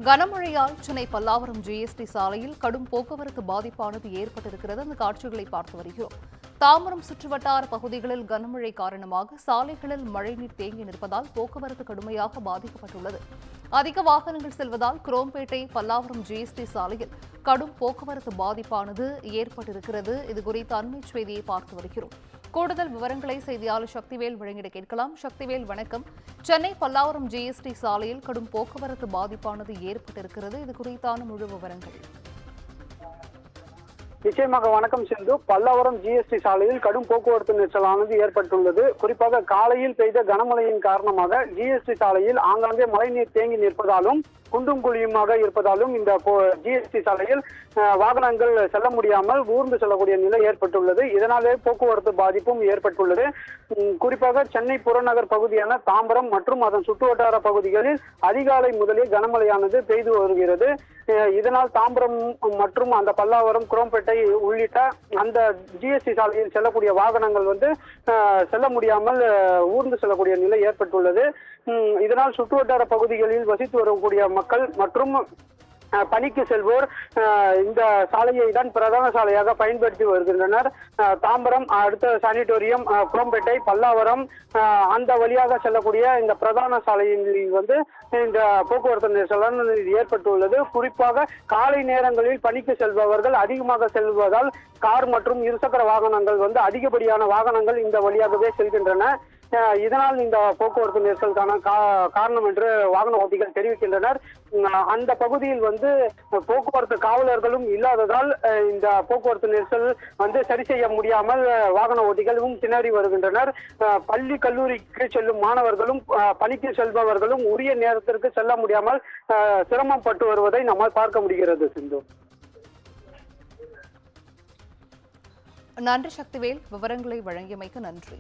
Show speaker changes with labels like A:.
A: கனமழையால் சென்னை பல்லாவரம் ஜிஎஸ்டி சாலையில் கடும் போக்குவரத்து பாதிப்பானது ஏற்பட்டிருக்கிறது. அந்த காட்சிகளை பார்த்து வருகிறோம். தாம்பரம் சுற்றுவட்டார பகுதிகளில் கனமழை காரணமாக சாலைகளில் மழைநீர் தேங்கி நிற்பதால் போக்குவரத்து கடுமையாக பாதிக்கப்பட்டுள்ளது. அதிக வாகனங்கள் செல்வதால் குரோம்பேட்டை பல்லாவரம் ஜிஎஸ்டி சாலையில் கடும் போக்குவரத்து பாதிப்பானது ஏற்பட்டிருக்கிறது. இதுகுறித்த அண்மை செய்தியை பார்த்து வருகிறோம். கூடுதல் விவரங்களை செய்தியாளர் சக்திவேல் வழங்கிட கேட்கலாம். சக்திவேல், வணக்கம். சென்னை பல்லாவரம் ஜிஎஸ்டி சாலையில் கடும் போக்குவரத்து பாதிப்பானது ஏற்பட்டிருக்கிறது. இது குறித்தான முழு விவரங்கள்.
B: நிச்சயமாக வணக்கம் சிந்து. பல்லாவரம் ஜிஎஸ்டி சாலையில் கடும் போக்குவரத்து நெரிசலானது ஏற்பட்டுள்ளது. குறிப்பாக காலையில் பெய்த கனமழையின் காரணமாக ஜிஎஸ்டி சாலையில் ஆங்காங்கே மழைநீர் தேங்கி நிற்பதாலும் குண்டும் குழியுமாக இருப்பதாலும் இந்த ஜிஎஸ்டி சாலையில் வாகனங்கள் செல்ல முடியாமல் ஊர்ந்து செல்லக்கூடிய நிலை ஏற்பட்டுள்ளது. இதனாலே போக்குவரத்து பாதிப்பும் ஏற்பட்டுள்ளது. குறிப்பாக சென்னை புறநகர் பகுதியான தாம்பரம் மற்றும் அதன் சுற்றுவட்டார பகுதிகளில் அதிகாலை முதலே கனமழையானது பெய்து வருகிறது. இதனால் தாம்பரம் மற்றும் அந்த பல்லாவரம் குரோம்பேட்டை உள்ளிட்ட அந்த ஜிஎஸ்டி சாலையில் செல்லக்கூடிய வாகனங்கள் செல்ல முடியாமல் ஊர்ந்து செல்லக்கூடிய நிலை ஏற்பட்டுள்ளது. இதனால் சுற்றுவட்டார பகுதிகளில் வசித்து வரக்கூடிய மக்கள் மற்றும் பணிக்கு செல்வோர் இந்த சாலையை தான் பிரதான சாலையாக பயன்படுத்தி வருகின்றனர். தாம்பரம், அடுத்த சானிட்டோரியம், குரோம்பேட்டை, பல்லாவரம் அந்த வழியாக செல்லக்கூடிய இந்த பிரதான சாலையில் இந்த போக்குவரத்து நெரிசல் ஏற்பட்டுள்ளது. குறிப்பாக காலை நேரங்களில் பணிக்கு செல்பவர்கள் அதிகமாக செல்வதால் கார் மற்றும் இருசக்கர வாகனங்கள் அதிகப்படியான வாகனங்கள் இந்த வழியாகவே செல்கின்றன. இதனால் இந்த போக்குவரத்து நெரிசலுக்கான காரணம் என்று வாகன ஓட்டிகள் தெரிவிக்கின்றனர். அந்த பகுதியில் போக்குவரத்து காவலர்களும் இல்லாததால் இந்த போக்குவரத்து நெரிசல் சரி செய்ய முடியாமல் வாகன ஓட்டிகளும் திணறி வருகின்றனர். பள்ளி கல்லூரிக்கு செல்லும் மாணவர்களும் பணிக்கு செல்பவர்களும் உரிய நேரத்திற்கு செல்ல முடியாமல் சிரமப்பட்டு வருவதை நம்மால் பார்க்க முடிகிறது. சிந்து,
A: நன்றி சக்திவேல். விவரங்களை வழங்கியமைக்கு நன்றி.